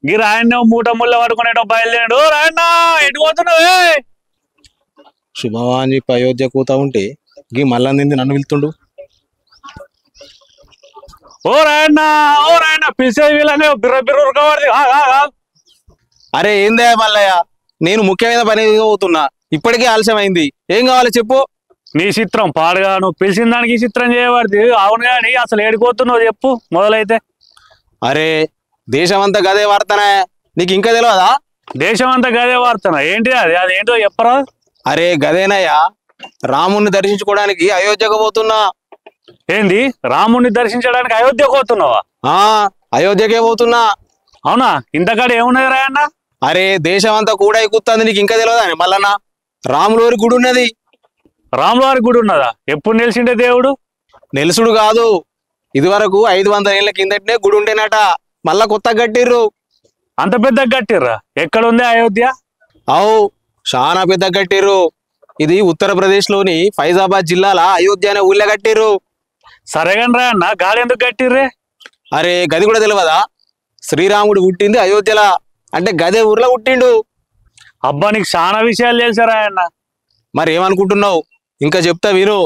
గీ రాయన్న మూట ముళ్ళ పడుకునేటో బయలుదేరాడు. రాయన్న ఎటు పోతున్నావే? శుభవాణి అయోధ్య కూతా ఉంటే గీ మల్లంది నన్ను వెళ్తుండు. ఓ రాయన్న పిలిచే వీళ్ళనే బిర్ర బిర్ర ఉరకబడి. అరే ఏందే మల్లయ్య, నేను ముఖ్యమైన పని పోతున్నా, ఇప్పటికే ఆలస్యమైంది. ఏం కావాలి చెప్పు. నీ చిత్రం పాడుగా, నువ్వు పిలిచిన దానికి ఈ చిత్రం చేయబడింది. అవును కానీ అసలు ఏడిపోతున్నావు చెప్పు మొదలైతే. అరే దేశమంతా గదే వార్తనే, నీకు ఇంకా తెలియదా? దేశం అంతా గదే వార్తనా? ఏంటి అది? అదేంటో చెప్పరా. అరే గదేనయ్యా, రాముణ్ణి దర్శించుకోవడానికి అయోధ్యకు పోతున్నా. ఏంది, రాముణ్ణి దర్శించడానికి అయోధ్యకు పోతున్నావా? అయోధ్యకే పోతున్నా. అవునా? ఇంతకాడ ఏమున్నది రాయన్న? అరే దేశం అంతా కూడా ఎక్కుతుంది, నీకు ఇంకా తెలియదా? మల్లన్న రాములవారి గుడి ఉన్నది. రాములవారి గుడి ఉన్నదా? ఎప్పుడు నిలిచిండే దేవుడు? నెలుసుడు కాదు, ఇది వరకు 500 ఏళ్ల కిందటనే గుడి ఉండేనట, మళ్ళా కొత్తగా కట్టిర్రు. అంత పెద్ద కట్టిర్రా? ఎక్కడుంది అయోధ్య? అవు చాలా పెద్ద కట్టిర్రు. ఇది ఉత్తరప్రదేశ్ లోని ఫైజాబాద్ జిల్లాల అయోధ్య అనే ఊళ్ళో కట్టిర్రు. సరేగాని రాయన్న, గాలి ఎందుకు కట్టిర్రే? అరే గది కూడా తెలియదా? శ్రీరాముడు పుట్టింది అయోధ్యలా, అంటే గదే ఊర్లో పుట్టిండు. అబ్బా నీకు చాలా విషయాలు తెలుసా రాయన్న. మరి ఏమనుకుంటున్నావు? ఇంకా చెప్తా విను.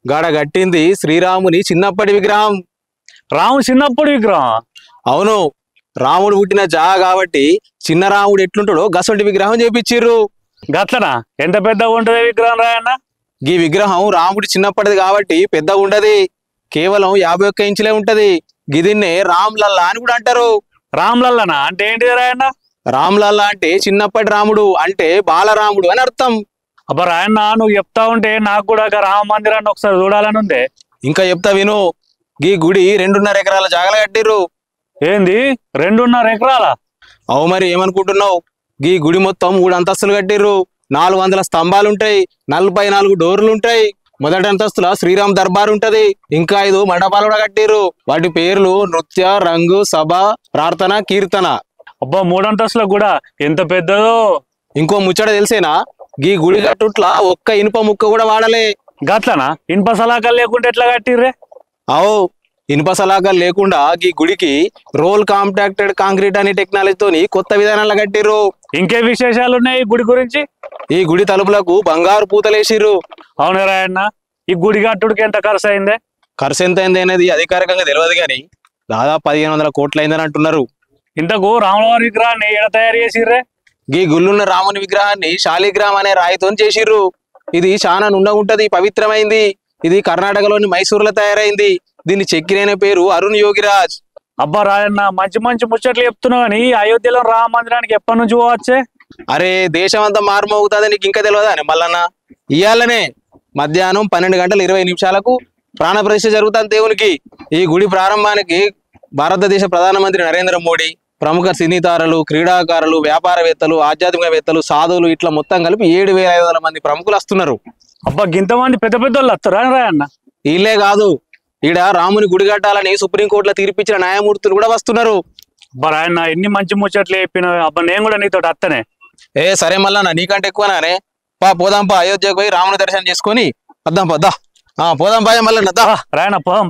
గాడ కట్టింది శ్రీరాముని చిన్నప్పటి విగ్రహం. రాముడు చిన్నప్పుడు విగ్రహం? అవును, రాముడు పుట్టిన జాగా కాబట్టి చిన్న రాముడు ఎట్లుంటాడో గసంటి విగ్రహం చేపించిర్రు. గట్లనా? ఎంత పెద్దగా ఉంటది విగ్రహం రాయన్న? ఈ విగ్రహం రాముడి చిన్నప్పటిది కాబట్టి పెద్దగా ఉండదు, కేవలం 51 ఇంచులే ఉంటది. గిదిన్నే రామ్లల్లా అని కూడా అంటారు. రామ్లల్లనా అంటే ఏంటిది రాయన్న? రామ్లల్లా అంటే చిన్నప్పటి రాముడు, అంటే బాలరాముడు అని అర్థం. అబ్బా రాయన్న, నువ్వు చెప్తా ఉంటే నాకు కూడా రామ మందిరాన్ని ఒకసారి చూడాలని ఉంది. ఇంకా చెప్తా విను. గీ గుడి 2.5 ఎకరాల జాగల కట్టిర్రు. ఏంది 2.5 ఎకరాల? అవు మరి ఏమనుకుంటున్నావు? గీ గుడి మొత్తం 3 అంతస్తులు కట్టిర్రు. 400 స్తంభాలుంటాయి, 44 డోర్లుంటాయి. మొదటి అంతస్తుల శ్రీరామ్ దర్బార్ ఉంటది. ఇంకా 5 మండపాలు కూడా కట్టిర్రు. వాటి పేర్లు నృత్య, రంగు, సభ, ప్రార్థన, కీర్తన. అబ్బా 3 అంతస్తుల కూడా ఎంత పెద్దదో. ఇంకో ముచ్చట తెలిసేనా? గీ గుడి కట్టుట్లా ఒక్క ఇనుప ముక్క కూడా వాడలే. గట్లనా? ఇనుప సలాకాలు లేకుంటే ఎట్లా కట్టిర్రే? అవు ఇనుప సలాకాలు లేకుండా గీ గుడికి రోల్ కాంపాక్టెడ్ కాంక్రీట్ అనే టెక్నాలజీతోని కొత్త విధానాలు కట్టిర్రు. ఇంకే విశేషాలు ఉన్నాయి ఈ గుడి గురించి? ఈ గుడి తలుపులకు బంగారు పూతలేసిర్రు. అవును రాయన్న, ఈ గుడి కట్టుడికి ఎంత ఖర్చు అయిందే? ఖర్చు ఎంత అయింది అనేది అధికారికంగా తెలియదు కానీ దాదాపు 1500 కోట్లు అయిందని అంటున్నారు. ఇంతకు రాములవారి విగ్రహాన్ని ఎడ తయారు చేసిర్రే? గీ గుళ్ళున్న రాముని విగ్రహాన్ని శాలిగ్రామ్ అనే రాయితో చేసిర్రు. ఇది చాలా నుండగుంటది, పవిత్రమైంది. ఇది కర్ణాటకలోని మైసూరులో తయారైంది. దీన్ని చెక్కిన పేరు అరుణ్ యోగిరాజ్. అబ్బా రాయన్న, మంచి మంచి ముచ్చట్లు చెప్తున్నావు కానీ అయోధ్యలో రామ మందిరానికి ఎప్పటి నుంచి పోవచ్చే? అరే దేశం అంతా మారుమోగుతుంది, నీకు ఇంకా తెలియదా అని మల్లన్న? ఇయాలనే మధ్యాహ్నం 12:20 ప్రాణప్రతిష్ఠ జరుగుతుంది దేవునికి. ఈ గుడి ప్రారంభానికి భారతదేశ ప్రధానమంత్రి నరేంద్ర మోడీ, ప్రముఖ సినీ తారలు, క్రీడాకారులు, వ్యాపారవేత్తలు, ఆధ్యాత్మికవేత్తలు, సాధువులు ఇట్లా మొత్తం కలిపి 7500 మంది ప్రముఖులు వస్తున్నారు. అబ్బా గింతమంది పెద్ద పెద్ద వాళ్ళు వస్తారా రాయన్న? వీళ్ళే కాదు, ఈడ రాముని గుడి కట్టాలని సుప్రీంకోర్టులో తీర్పిచ్చిన న్యాయమూర్తులు కూడా వస్తున్నారు. అబ్బా రాయన్న, ఎన్ని మంచి ముచ్చట్లు చెప్పిన. అబ్బా నేను కూడా నీతో అత్తనే. సరే మల్లన్న, నీకంటే ఎక్కువనానే. పోదాంపా, అయోధ్యకు పోయి రాముని దర్శనం చేసుకొని వద్దాం. పోదాం పోదాం మల్లన్న. రాయన్న పోదాం.